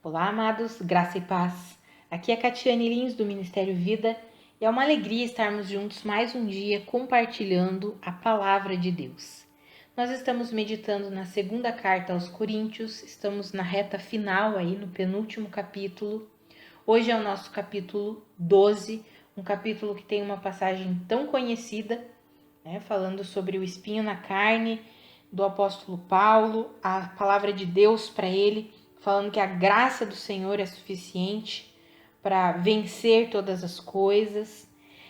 Olá, amados, graça e paz. Aqui é Catiane Lins, do Ministério Vida, e é uma alegria estarmos juntos mais um dia compartilhando a palavra de Deus. Nós estamos meditando na segunda carta aos Coríntios, estamos na reta final aí, no penúltimo capítulo. Hoje é o nosso capítulo 12, um capítulo que tem uma passagem tão conhecida, falando sobre o espinho na carne do apóstolo Paulo, a palavra de Deus para ele, falando que a graça do Senhor é suficiente para vencer todas as coisas.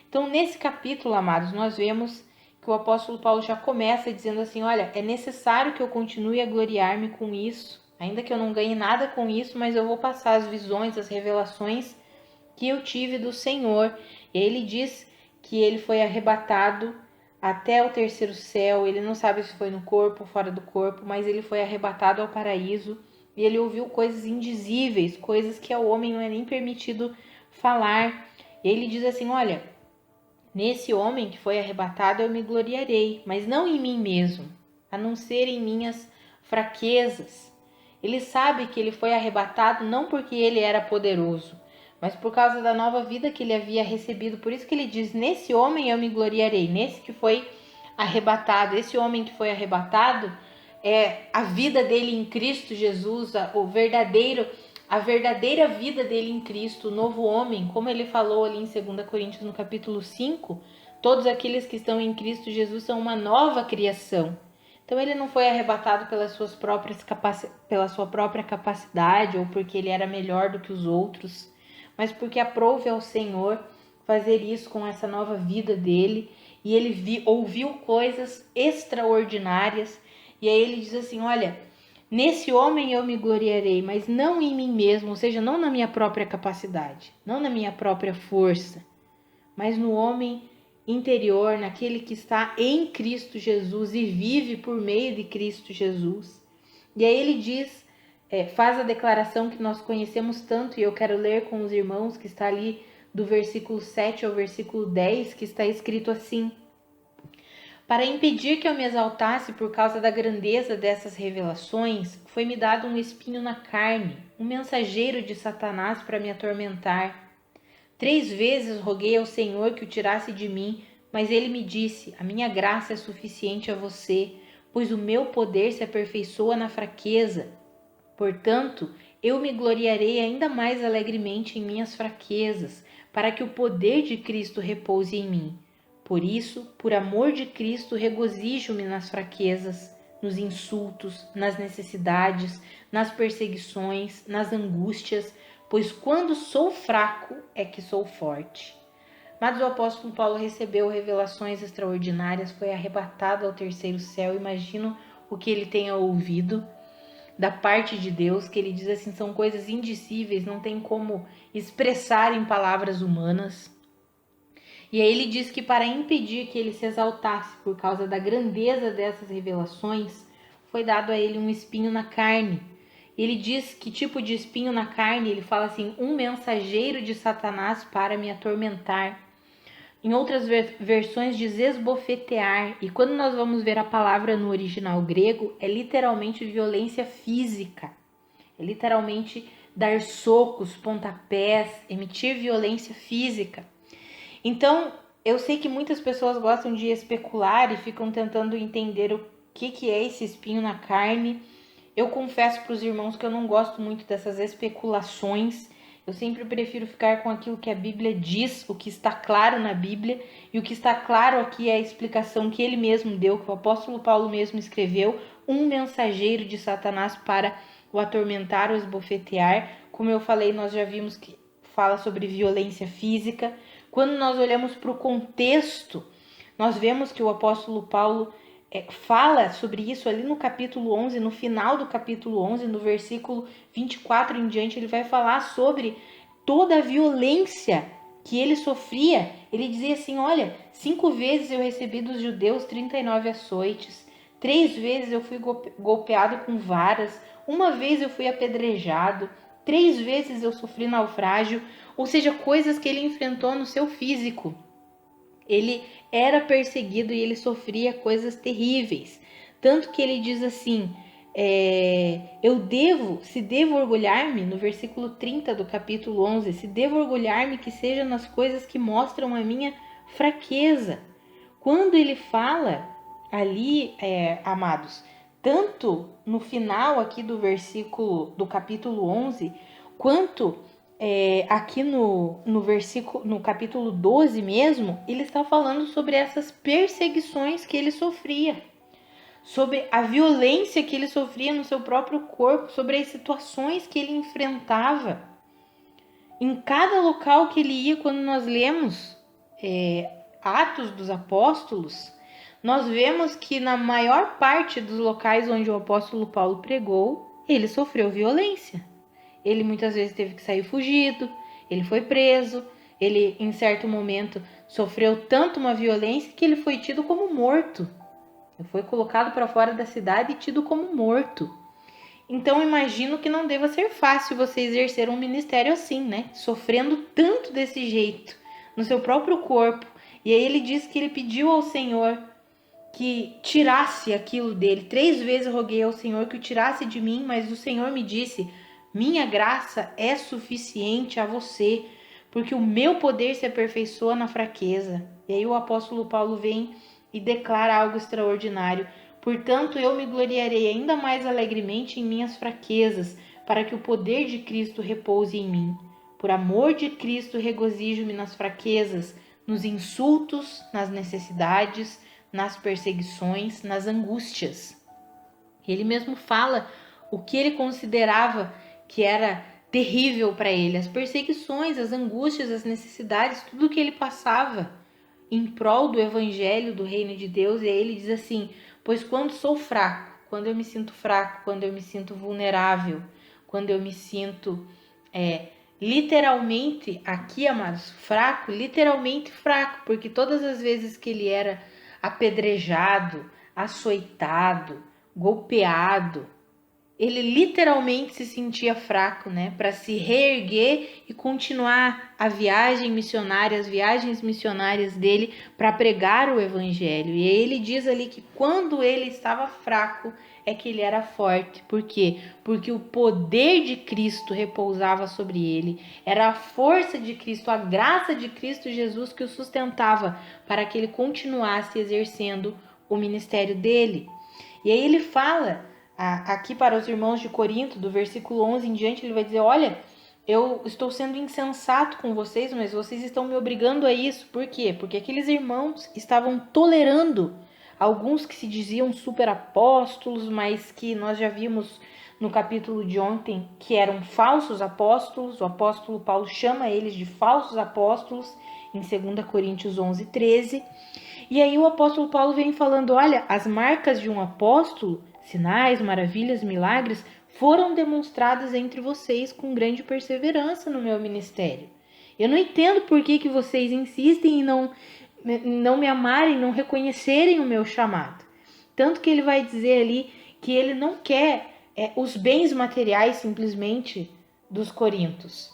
Então, nesse capítulo, amados, nós vemos que o apóstolo Paulo já começa dizendo assim: olha, é necessário que eu continue a gloriar-me com isso, ainda que eu não ganhe nada com isso, mas eu vou passar as visões, as revelações que eu tive do Senhor. E aí ele diz que ele foi arrebatado até o terceiro céu. Ele não sabe se foi no corpo ou fora do corpo, mas ele foi arrebatado ao paraíso. E ele ouviu coisas indizíveis, coisas que ao homem não é nem permitido falar. E ele diz assim: olha, nesse homem que foi arrebatado eu me gloriarei, mas não em mim mesmo, a não ser em minhas fraquezas. Ele sabe que ele foi arrebatado não porque ele era poderoso, mas por causa da nova vida que ele havia recebido. Por isso que ele diz: nesse homem eu me gloriarei, nesse que foi arrebatado. Esse homem que foi arrebatado é a vida dele em Cristo Jesus, a verdadeira vida dele em Cristo, o novo homem, como ele falou ali em 2 Coríntios no capítulo 5, todos aqueles que estão em Cristo Jesus são uma nova criação. Então ele não foi arrebatado pela sua própria capacidade ou porque ele era melhor do que os outros, mas porque aprove ao Senhor fazer isso com essa nova vida dele, e ele ouviu coisas extraordinárias. E aí ele diz assim: olha, nesse homem eu me gloriarei, mas não em mim mesmo, ou seja, não na minha própria capacidade, não na minha própria força, mas no homem interior, naquele que está em Cristo Jesus e vive por meio de Cristo Jesus. E aí ele diz, faz a declaração que nós conhecemos tanto, e eu quero ler com os irmãos, que está ali do versículo 7 ao versículo 10, que está escrito assim: para impedir que eu me exaltasse por causa da grandeza dessas revelações, foi-me dado um espinho na carne, um mensageiro de Satanás para me atormentar. 3 vezes roguei ao Senhor que o tirasse de mim, mas ele me disse: a minha graça é suficiente a você, pois o meu poder se aperfeiçoa na fraqueza. Portanto, eu me gloriarei ainda mais alegremente em minhas fraquezas, para que o poder de Cristo repouse em mim. Por isso, por amor de Cristo, regozijo-me nas fraquezas, nos insultos, nas necessidades, nas perseguições, nas angústias, pois quando sou fraco é que sou forte. Mas o apóstolo Paulo recebeu revelações extraordinárias, foi arrebatado ao terceiro céu. Imagino o que ele tenha ouvido da parte de Deus, que ele diz assim, são coisas indicíveis, não tem como expressar em palavras humanas. E aí ele diz que para impedir que ele se exaltasse por causa da grandeza dessas revelações, foi dado a ele um espinho na carne. Ele diz que tipo de espinho na carne? Ele fala assim: um mensageiro de Satanás para me atormentar. Em outras versões diz esbofetear. E quando nós vamos ver a palavra no original grego, é literalmente violência física. É literalmente dar socos, pontapés, emitir violência física. Então, eu sei que muitas pessoas gostam de especular e ficam tentando entender o que é esse espinho na carne. Eu confesso para os irmãos que eu não gosto muito dessas especulações. Eu sempre prefiro ficar com aquilo que a Bíblia diz, o que está claro na Bíblia. E o que está claro aqui é a explicação que ele mesmo deu, que o apóstolo Paulo mesmo escreveu: um mensageiro de Satanás para o atormentar ou esbofetear. Como eu falei, nós já vimos que fala sobre violência física. Quando nós olhamos para o contexto, nós vemos que o apóstolo Paulo fala sobre isso ali no capítulo 11, no final do capítulo 11, no versículo 24 em diante, ele vai falar sobre toda a violência que ele sofria. Ele dizia assim: olha, 5 vezes eu recebi dos judeus 39 açoites, 3 vezes eu fui golpeado com varas, 1 vez eu fui apedrejado, 3 vezes eu sofri naufrágio. Ou seja, coisas que ele enfrentou no seu físico. Ele era perseguido e ele sofria coisas terríveis. Tanto que ele diz assim, se devo orgulhar-me, no versículo 30 do capítulo 11, se devo orgulhar-me que seja nas coisas que mostram a minha fraqueza. Quando ele fala ali, amados, tanto no final aqui do versículo do capítulo 11, quanto aqui no capítulo 12 mesmo, ele está falando sobre essas perseguições que ele sofria, sobre a violência que ele sofria no seu próprio corpo, sobre as situações que ele enfrentava. Em cada local que ele ia, quando nós lemos Atos dos Apóstolos, nós vemos que na maior parte dos locais onde o apóstolo Paulo pregou, ele sofreu violência. Ele muitas vezes teve que sair fugido, ele foi preso, ele em certo momento sofreu tanto uma violência que ele foi tido como morto. Ele foi colocado para fora da cidade e tido como morto. Então imagino que não deva ser fácil você exercer um ministério assim, né? Sofrendo tanto desse jeito, no seu próprio corpo. E aí ele diz que ele pediu ao Senhor que tirasse aquilo dele. 3 vezes eu roguei ao Senhor que o tirasse de mim, mas o Senhor me disse: minha graça é suficiente a você, porque o meu poder se aperfeiçoa na fraqueza. E aí o apóstolo Paulo vem e declara algo extraordinário. Portanto, eu me gloriarei ainda mais alegremente em minhas fraquezas, para que o poder de Cristo repouse em mim. Por amor de Cristo, regozijo-me nas fraquezas, nos insultos, nas necessidades, nas perseguições, nas angústias. Ele mesmo fala o que ele considerava que era terrível para ele, as perseguições, as angústias, as necessidades, tudo que ele passava em prol do evangelho do reino de Deus. E aí ele diz assim: pois quando sou fraco, quando eu me sinto fraco, quando eu me sinto vulnerável, quando eu me sinto literalmente, aqui amados, fraco, literalmente fraco, porque todas as vezes que ele era apedrejado, açoitado, golpeado, ele literalmente se sentia fraco, né, para se reerguer e continuar a viagem missionária, as viagens missionárias dele para pregar o evangelho. E ele diz ali que quando ele estava fraco é que ele era forte. Por quê? Porque o poder de Cristo repousava sobre ele. Era a força de Cristo, a graça de Cristo Jesus que o sustentava para que ele continuasse exercendo o ministério dele. E aí ele fala aqui para os irmãos de Corinto, do versículo 11 em diante, ele vai dizer: olha, eu estou sendo insensato com vocês, mas vocês estão me obrigando a isso. Por quê? Porque aqueles irmãos estavam tolerando alguns que se diziam super apóstolos, mas que nós já vimos no capítulo de ontem que eram falsos apóstolos. O apóstolo Paulo chama eles de falsos apóstolos em 2 Coríntios 11, 13. E aí o apóstolo Paulo vem falando: olha, as marcas de um apóstolo, sinais, maravilhas, milagres, foram demonstradas entre vocês com grande perseverança no meu ministério. Eu não entendo por que vocês insistem em não me amarem, não reconhecerem o meu chamado. Tanto que ele vai dizer ali que ele não quer os bens materiais simplesmente dos corintos,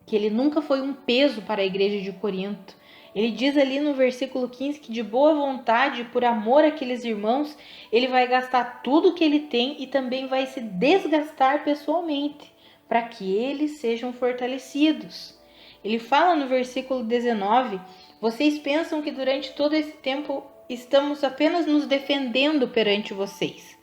que ele nunca foi um peso para a igreja de Corinto. Ele diz ali no versículo 15 que de boa vontade, por amor àqueles irmãos, ele vai gastar tudo que ele tem e também vai se desgastar pessoalmente, para que eles sejam fortalecidos. Ele fala no versículo 19: vocês pensam que durante todo esse tempo estamos apenas nos defendendo perante vocês.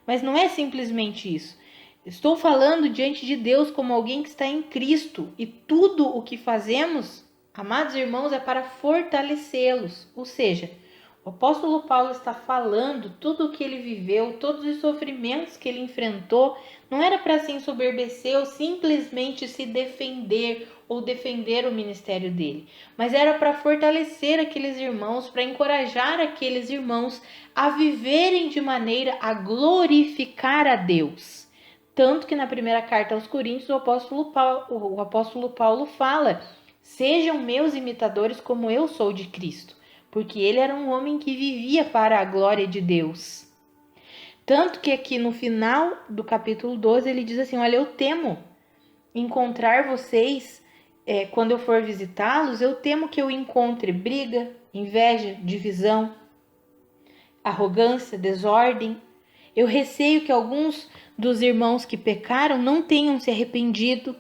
Mas não é simplesmente isso. Estou falando diante de Deus como alguém que está em Cristo, e tudo o que fazemos, amados irmãos, é para fortalecê-los. Ou seja, o apóstolo Paulo está falando tudo o que ele viveu, todos os sofrimentos que ele enfrentou, não era para se ensoberbecer ou simplesmente se defender ou defender o ministério dele, mas era para fortalecer aqueles irmãos, para encorajar aqueles irmãos a viverem de maneira a glorificar a Deus. Tanto que na primeira carta aos Coríntios o apóstolo Paulo fala: sejam meus imitadores como eu sou de Cristo, porque ele era um homem que vivia para a glória de Deus. Tanto que aqui no final do capítulo 12 ele diz assim: olha, eu temo encontrar vocês, quando eu for visitá-los, eu temo que eu encontre briga, inveja, divisão, arrogância, desordem. Eu receio que alguns dos irmãos que pecaram não tenham se arrependido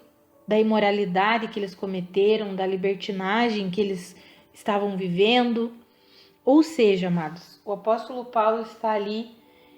da imoralidade que eles cometeram, da libertinagem que eles estavam vivendo. Ou seja, amados, o apóstolo Paulo está ali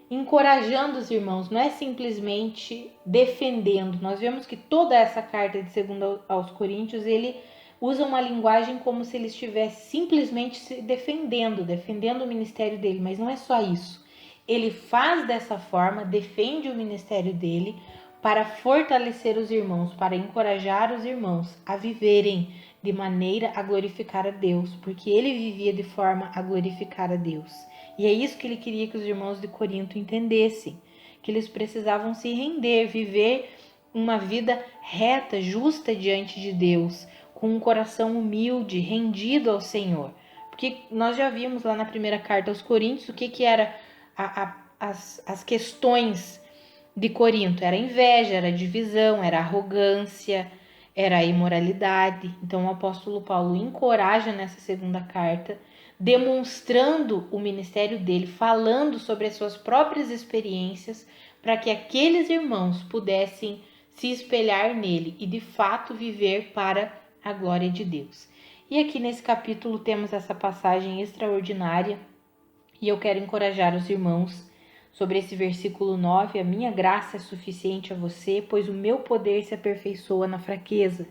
encorajando os irmãos, não é simplesmente defendendo. Nós vemos que toda essa carta de 2 aos Coríntios, ele usa uma linguagem como se ele estivesse simplesmente se defendendo o ministério dele, mas não é só isso. Ele faz dessa forma, defende o ministério dele para fortalecer os irmãos, para encorajar os irmãos a viverem de maneira a glorificar a Deus, porque ele vivia de forma a glorificar a Deus. E é isso que ele queria que os irmãos de Corinto entendessem, que eles precisavam se render, viver uma vida reta, justa diante de Deus, com um coração humilde, rendido ao Senhor. Porque nós já vimos lá na primeira carta aos Coríntios o que era as questões de Corinto. Era inveja, era divisão, era arrogância, era a imoralidade. Então o apóstolo Paulo encoraja nessa segunda carta, demonstrando o ministério dele, falando sobre as suas próprias experiências, para que aqueles irmãos pudessem se espelhar nele e de fato viver para a glória de Deus. E aqui nesse capítulo temos essa passagem extraordinária e eu quero encorajar os irmãos sobre esse versículo 9, a minha graça é suficiente a você, pois o meu poder se aperfeiçoa na fraqueza.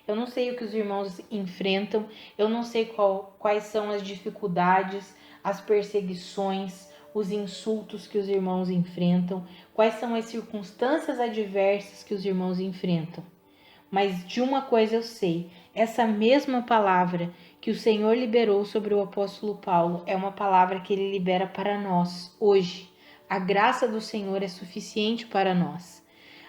Eu não sei o que os irmãos enfrentam, eu não sei quais são as dificuldades, as perseguições, os insultos que os irmãos enfrentam, quais são as circunstâncias adversas que os irmãos enfrentam. Mas de uma coisa eu sei, essa mesma palavra que o Senhor liberou sobre o apóstolo Paulo é uma palavra que ele libera para nós hoje. A graça do Senhor é suficiente para nós.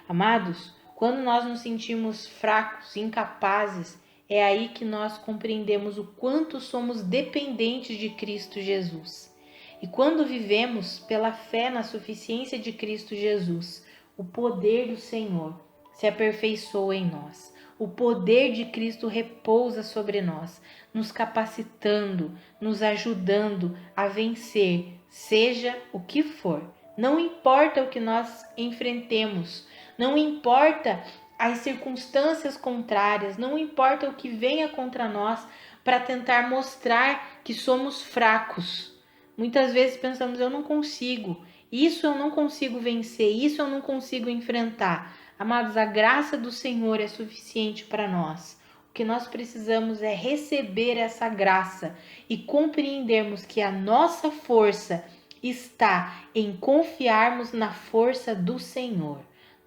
Amados, quando nós nos sentimos fracos, incapazes, é aí que nós compreendemos o quanto somos dependentes de Cristo Jesus. E quando vivemos pela fé na suficiência de Cristo Jesus, o poder do Senhor se aperfeiçoa em nós. O poder de Cristo repousa sobre nós, nos capacitando, nos ajudando a vencer, seja o que for. Não importa o que nós enfrentemos, não importa as circunstâncias contrárias, não importa o que venha contra nós para tentar mostrar que somos fracos. Muitas vezes pensamos, eu não consigo, isso eu não consigo vencer, isso eu não consigo enfrentar. Amados, a graça do Senhor é suficiente para nós. O que nós precisamos é receber essa graça e compreendermos que a nossa força está em confiarmos na força do Senhor.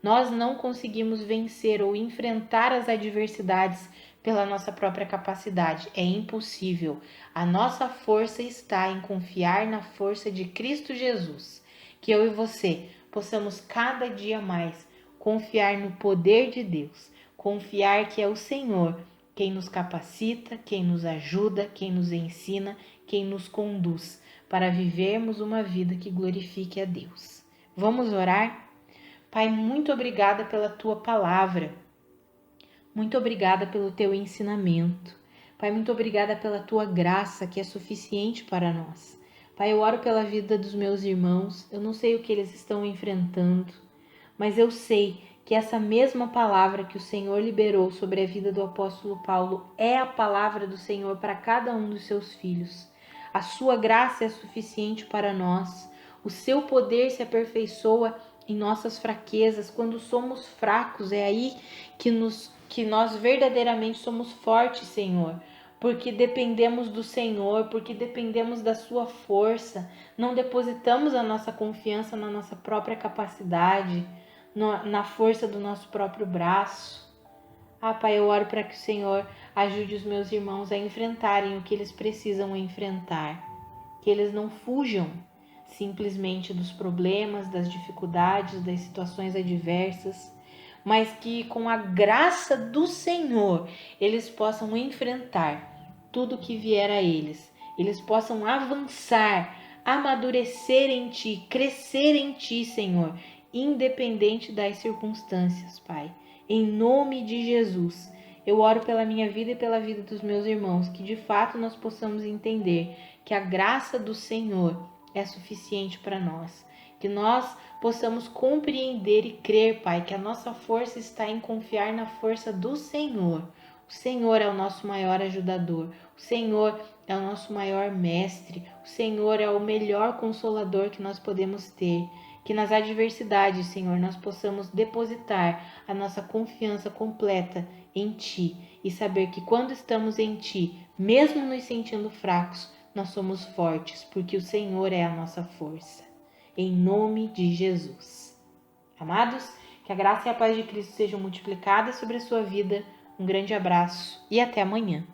Nós não conseguimos vencer ou enfrentar as adversidades pela nossa própria capacidade. É impossível. A nossa força está em confiar na força de Cristo Jesus. Que eu e você possamos cada dia mais confiar no poder de Deus, confiar que é o Senhor quem nos capacita, quem nos ajuda, quem nos ensina, quem nos conduz para vivermos uma vida que glorifique a Deus. Vamos orar? Pai, muito obrigada pela tua palavra, muito obrigada pelo teu ensinamento. Pai, muito obrigada pela tua graça que é suficiente para nós. Pai, eu oro pela vida dos meus irmãos, eu não sei o que eles estão enfrentando, mas eu sei que essa mesma palavra que o Senhor liberou sobre a vida do apóstolo Paulo é a palavra do Senhor para cada um dos seus filhos. A sua graça é suficiente para nós. O seu poder se aperfeiçoa em nossas fraquezas. Quando somos fracos, é aí que nós verdadeiramente somos fortes, Senhor. Porque dependemos do Senhor, porque dependemos da sua força. Não depositamos a nossa confiança na nossa própria capacidade, na força do nosso próprio braço. Pai, eu oro para que o Senhor ajude os meus irmãos a enfrentarem o que eles precisam enfrentar. Que eles não fujam simplesmente dos problemas, das dificuldades, das situações adversas, mas que com a graça do Senhor eles possam enfrentar tudo que vier a eles. Eles possam avançar, amadurecer em Ti, crescer em Ti, Senhor, independente das circunstâncias, Pai. Em nome de Jesus, eu oro pela minha vida e pela vida dos meus irmãos, que de fato nós possamos entender que a graça do Senhor é suficiente para nós, que nós possamos compreender e crer, Pai, que a nossa força está em confiar na força do Senhor. O Senhor é o nosso maior ajudador, o Senhor é o nosso maior mestre, o Senhor é o melhor consolador que nós podemos ter. Que nas adversidades, Senhor, nós possamos depositar a nossa confiança completa em Ti e saber que quando estamos em Ti, mesmo nos sentindo fracos, nós somos fortes, porque o Senhor é a nossa força. Em nome de Jesus. Amados, que a graça e a paz de Cristo sejam multiplicadas sobre a sua vida. Um grande abraço e até amanhã.